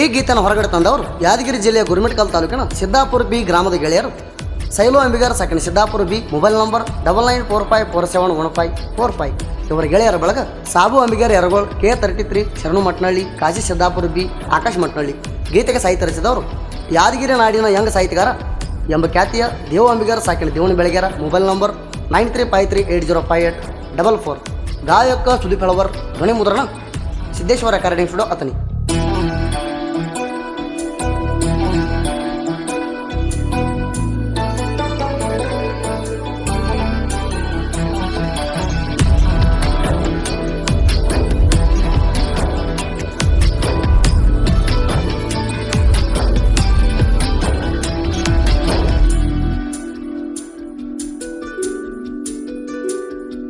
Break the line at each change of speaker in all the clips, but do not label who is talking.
ಈ ಗೀತೆಯನ್ನು ಹೊರಗಡೆ ತಂದವರು ಯಾದಗಿರಿ ಜಿಲ್ಲೆಯ ಗುರುಮಿಟ್ಕಲ್ ತಾಲೂಕಿನ ಸಿದ್ದಾಪುರ ಬಿ ಗ್ರಾಮದ ಗೆಳೆಯರು ಸೈಲು ಅಂಬಿಗಾರ ಸಾಕಿನ ಸಿದ್ದಾಪುರ ಬಿ. Mobile number 9945471545. ಇವರ ಗೆಳೆಯರ ಬಳಗ ಸಾಬು ಅಂಬಿಗಾರ ಯರಗೋಳ್, K33 ಶರಣು ಮಟ್ನಳ್ಳಿ, ಕಾಶಿ ಸಿದ್ದಾಪುರ ಬಿ, ಆಕಾಶ್ ಮಟ್ನಳ್ಳಿ. ಗೀತೆಗೆ ಸಾಹಿತ್ಯ ರಚಿಸಿದವರು ಯಾದಗಿರಿ ನಾಡಿನ ಯಂಗ್ ಸಾಹಿತ್ಯಗಾರ ಎಂಬ ಖ್ಯಾತಿಯ ದೇವ ಅಂಬಿಗಾರ ಸಾಕಿನ ದೇವನ ಬೆಳಗ್ಯಾರ. Mobile number 9353805844. ಗಾಯಕ ಸುದೀಪ್ ಹೆಳವರ್. ಧ್ವನಿ ಮುದ್ರಣ ಸಿದ್ದೇಶ್ವರ ರೆಕಾರ್ಡಿಂಗ್ ಸ್ಟುಡಿಯೋ ಅತನಿ.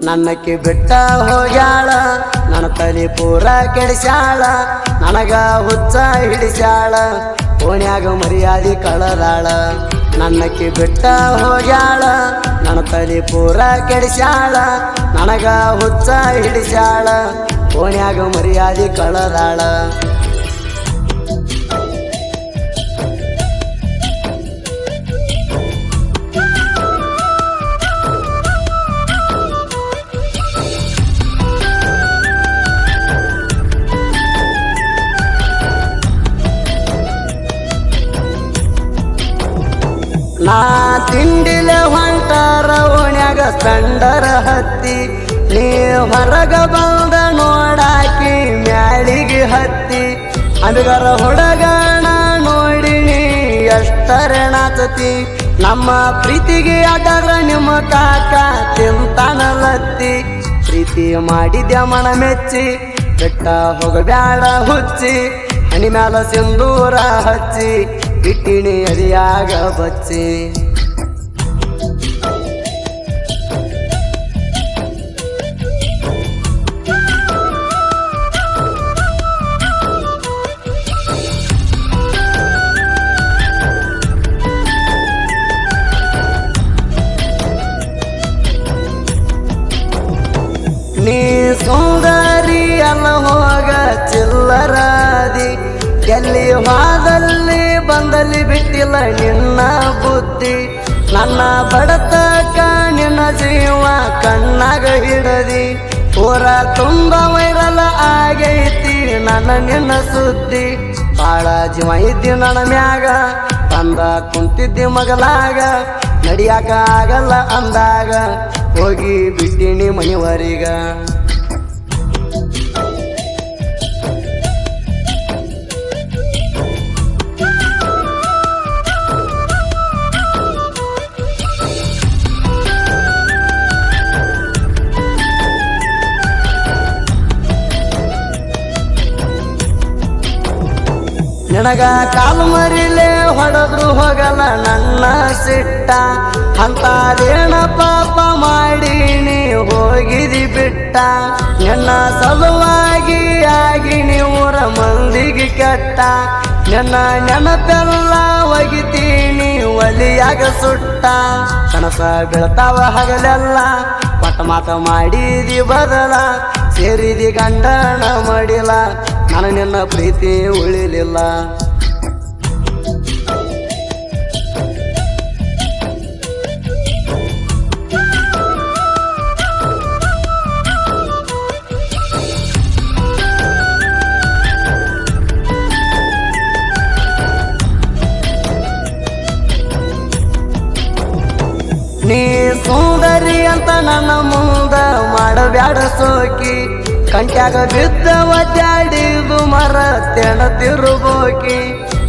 ನನ್ನಕ್ಕೆ ಬಿಟ್ಟ ಹೋಗ್ಯಾಳ, ನನ್ನ ತಲೆ ಪೂರ ಕೆಡಿಸ್ಯಾಳ, ನನಗ ಹುಚ್ಚ ಹಿಡಿಸ್ಯಾಳ, ಓಣ್ಯಾಗ ಮರ್ಯಾದಿ ಕಳದಾಳ. ನನ್ನಕ್ಕೆ ಬಿಟ್ಟ ಹೋಗ್ಯಾಳ, ನನ್ನ ತಲೆ ಪೂರ ಕೆಡಿಸ್ಯಾಳ, ನನಗ ಹುಚ್ಚ ಹಿಡಿಸ್ಯಾಳ, ಓಣ್ಯಾಗ ಮರ್ಯಾದಿ ಕಳದಾಳ. ನಾ ತಿಂಡಿಲೆ ಹೊಂಟಾರ ಓಣ್ಯಾಗ ಸಂಡರ ಹತ್ತಿ, ನೀ ಹೊರಗ ಬಂದ ನೋಡಾಕಿ ಮ್ಯಾಳಿಗೆ ಹತ್ತಿ. ಅಂಬಿಗರ ಹುಡುಗಣ ನೋಡಿ ನೀ ಎಷ್ಟರ ನಾಚತಿ, ನಮ್ಮ ಪ್ರೀತಿಗೆ ಅಡ್ಡಾದ್ರ ನಿಮ್ಮ ಕಾಕ ತಿಂತಾನಲತ್ತಿ. ಪ್ರೀತಿ ಮಾಡಿದ್ಯ ಮನ ಮೆಚ್ಚಿ, ಬೆಟ್ಟ ಹೋಗಬ್ಯಾಡ ಹುಚ್ಚಿ, ಹನಿ ಮ್ಯಾಲ ಸಿಂಧೂರ ಹಚ್ಚಿ, ಇಟ್ಟಿನಿ ಅರಿಯಾಗ ಬಚ್ಚಿ. ನೀ ಸುಂದರಿ ಅಲ್ಲ ಹೋಗ ಚಿಲ್ಲರಾದಿ, ಎಲ್ಲಿ ಹೋದಲ್ಲಿ ಬಂದಲ್ಲಿ ಬಿಟ್ಟಿಲ್ಲ ನಿನ್ನ ಬುದ್ಧಿ. ನನ್ನ ಬಡತಕ ನಿನ್ನ ಜೀವ ಕಣ್ಣಾಗ ಹಿಡದಿ, ಊರ ತುಂಬ ವೈರಲ್ ಆಗೈತಿ ನನ್ನ ನಿನ್ನ ಸುದ್ದಿ. ಬಾಳ ಜೀವ ಇದ್ದಿ ನನ್ನ ಮ್ಯಾಗ, ಬಂದ ಕುಂತಿದ್ದಿ ಮಗಲಾಗ, ನಡಿಯಾಕ ಆಗಲ್ಲ ಅಂದಾಗ ಹೋಗಿ ಬಿಟ್ಟಿನಿ ಮನಿವರಿಗ. ನಿನಗ ಕಾಲು ಮರಿಲೆ ಹೊಡೆದ್ರು ಹೋಗಲ್ಲ ನನ್ನ ಸಿಟ್ಟ, ಅಂತಾರೇನ ಪಾಪ ಮಾಡೀನಿ ಹೋಗಿದಿ ಬಿಟ್ಟ. ನಿನ್ನ ಸಲುವಾಗಿ ಆಗಿ ನೀವರ ಮಂದಿಗೆ ಕೆಟ್ಟ, ನಿನ್ನ ನೆನಪೆಲ್ಲ ಒಗಿತೀನಿ ಒಲಿಯಾಗ ಸುಟ್ಟ. ಕನಸ ಬೀಳ್ತಾವ ಹಗಲೆಲ್ಲ, ಪಟ ಮಾತ ಮಾಡಿದಿ ಬದಲ, ಸೇರಿದಿ ಗಂಡನ ಮಾಡಿಲ್ಲ, ನಾನು ನಿನ್ನ ಪ್ರೀತಿ ಉಳಿಲಿಲ್ಲ. ನೀ ಸುಂದರಿ ಅಂತ ನನ್ನ ಮುಂದ ಮಾಡಬ್ಯಾಡ ಸೋಕಿ, ಕಂಟ್ಯಾಗ ಬಿದ್ದ ಒದ್ದಾಡಿದು ಮರ ತೆಣತಿರುಬೋಕಿ.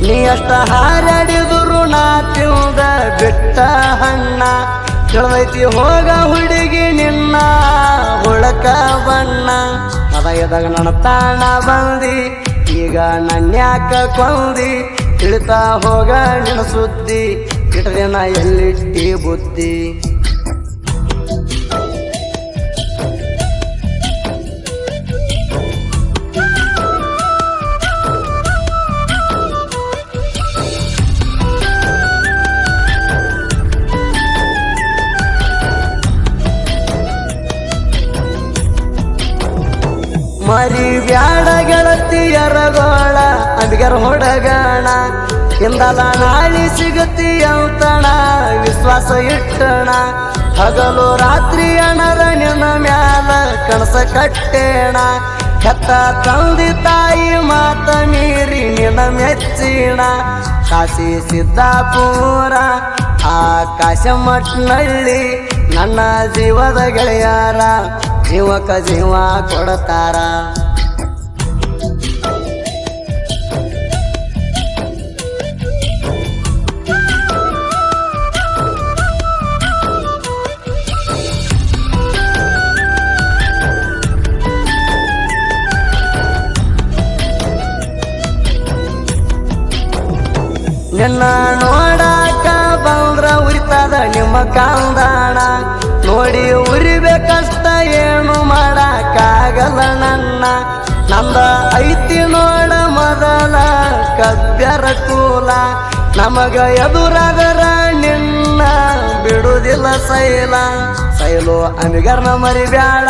ನೀ ಅಷ್ಟ ಹಾರಾಡಿದ್ರು ನಾ ತಿಂದ ಬಿಟ್ಟ ಹಣ್ಣ, ತಿಳಿದೈತಿ ಹೋಗ ಹುಡುಗಿ ನಿನ್ನ ಹುಳಕ ಬಣ್ಣ. ಹೃದಯದಾಗ ನನ್ನ ತಾಣ ಬಂದಿ, ಈಗ ನನ್ಯಾಕ ಕೊಂದಿ, ತಿಳಿತಾ ಹೋಗ ನಿನ್ನ ಸುದ್ದಿ, ಇಟ್ಟದಿನ ಎಲ್ಲಿಟ್ಟಿ ಬುದ್ಧಿ. ಮರಿ ಬ್ಯಾಡ ಗೆಳತಿಯರಗೋಳ ಅಂಬಿಗರ ಹುಡುಗಣ ಇಂದಲ ನಾಳಿ ಸಿಗತಿ ಅಂತಣ ವಿಶ್ವಾಸ ಇಟ್ಟಣ ಹಗಲು ರಾತ್ರಿ ಅಣರ ನಿನ್ನ ಮ್ಯಾಲ ಕನಸ ಕಟ್ಟೇಣ ಹೆತ್ತ ತಂದಿ ತಾಯಿ ಮಾತ ಮೀರಿ ನಿನ್ನ ಮೆಚ್ಚಿಣ ಕಾಶಿ ಸಿದ್ದಾಪುರ ಆಕಾಶ ಮಟ್ನಳ್ಳಿ ನನ್ನ ಜೀವದ ಗೆಳೆಯಾರ ಜೀವಕ ಜೀವ ಕೊಡತಾರ ನಿನ್ನ ನೋಡಾಕ ಬಂದ್ರ ಉರಿತದ ನಿಮ್ಮ ಕಾಂದಾಣ ನೋಡಿ ಉರಿಬೇಕಷ್ಟ ಏನು ಮಾಡಕ್ಕಾಗಲ್ಲ ನನ್ನ ನಂದ ಐತಿ ನೋಡ ಮೊದಲ ಕಬ್ಬ್ಯರ ಕೂಲ ನಮಗ ಎದುರಾದರ ನಿನ್ನ ಬಿಡುದಿಲ್ಲ ಸೈಲು ಅಂಬಿಗರ್ನ ಮರಿಬ್ಯಾಡ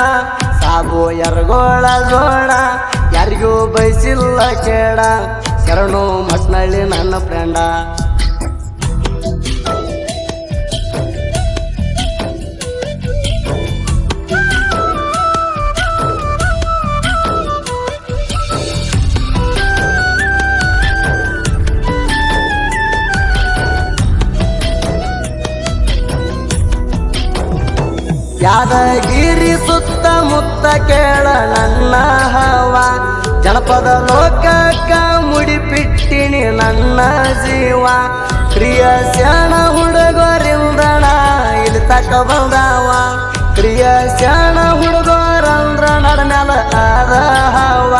ಸಾಬು ಎರಗೋಳ ಜೋಳ ಯಾರಿಗೂ ಬಯಸಿಲ್ಲ ಕೇಳ ಶರಣು ಮಟ್ನಳ್ಳಿ ನನ್ನ ಫ್ರೆಂಡ ಯಾದಗಿರಿ ಸುತ್ತಮುತ್ತ ಕೇಳ ನನ್ನ ಹವ ಜನಪದ ಲೋಕಕ್ಕ ಮುಡಿಪಿಟ್ಟಿನಿ ನನ್ನ ಜೀವ ಕ್ರಿಯಶಾಣ ಹುಡುಗರಿಂದಣ ಇಲ್ಲಿ ತಕ ಬಂದವ ಕ್ರಿಯಶಾಣ ಹುಡುಗರಂದ್ರ ನಡಮ್ಯಾಲ ಆದ ಹವ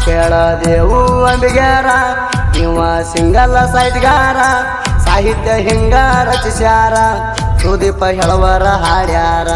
ಕೇಳದೇವು ಅಂಬಿಗ್ಯಾರ ಇವ ಸಿಂಗಲ್ ಸೈಟ್ಗಾರ ಸಾಹಿತ್ಯ ಹಿಂಗ ರಚಿಸ್ಯಾರ ಸುದೀಪ ಹೇಳವರ ಹಾಡ್ಯಾರ